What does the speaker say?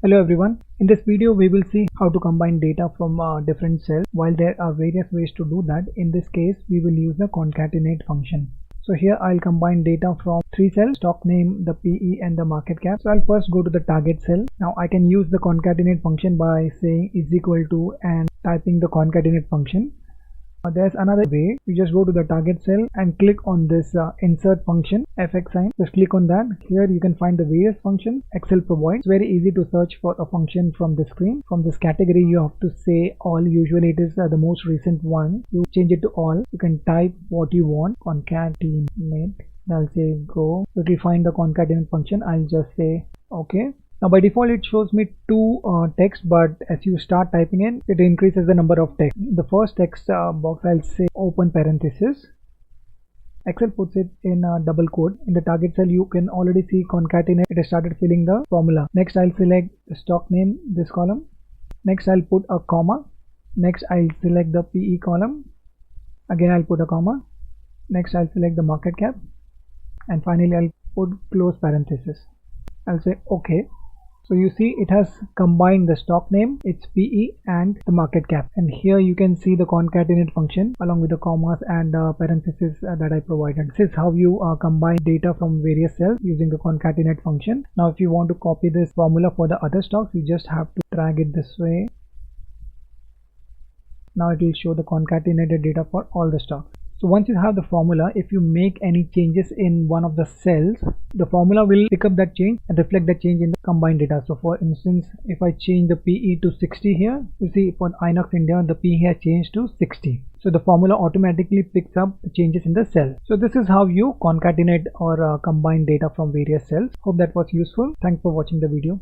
Hello everyone, in this video we will see how to combine data from different cells. While there are various ways to do that, in this case we will use the concatenate function. So here I'll combine data from three cells: stock name, the PE and the market cap. So I'll first go to the target cell. Now I can use the concatenate function by saying is equal to and typing the concatenate function. There's another way. You just go to the target cell and click on this insert function, fx sign. Just click on that. Here you can find the various functions Excel provides. It's very easy to search for a function from the screen. From this category you have to say all. Usually it is the most recent one. You change it to all. You can type what you want. Concatenate. I'll say go. It will find the concatenate function. I'll just say okay. Now by default it shows me two text, but as you start typing in, it increases the number of text. The first text box I'll say open parenthesis. Excel puts it in a double quote. In the target cell you can already see concatenate. It has started filling the formula. Next I'll select the stock name, this column. Next I'll put a comma. Next I'll select the PE column. Again I'll put a comma. Next I'll select the market cap. And finally I'll put close parenthesis. I'll say okay. So you see it has combined the stock name, its PE and the market cap. And here you can see the concatenate function along with the commas and parentheses that I provided. This is how you combine data from various cells using the concatenate function. Now if you want to copy this formula for the other stocks, you just have to drag it this way. Now it will show the concatenated data for all the stocks. So once you have the formula, if you make any changes in one of the cells, the formula will pick up that change and reflect that change in the combined data. So for instance, if I change the PE to 60 here, you see for Inox India, the PE has changed to 60. So the formula automatically picks up the changes in the cell. So this is how you concatenate or combine data from various cells. Hope that was useful. Thanks for watching the video.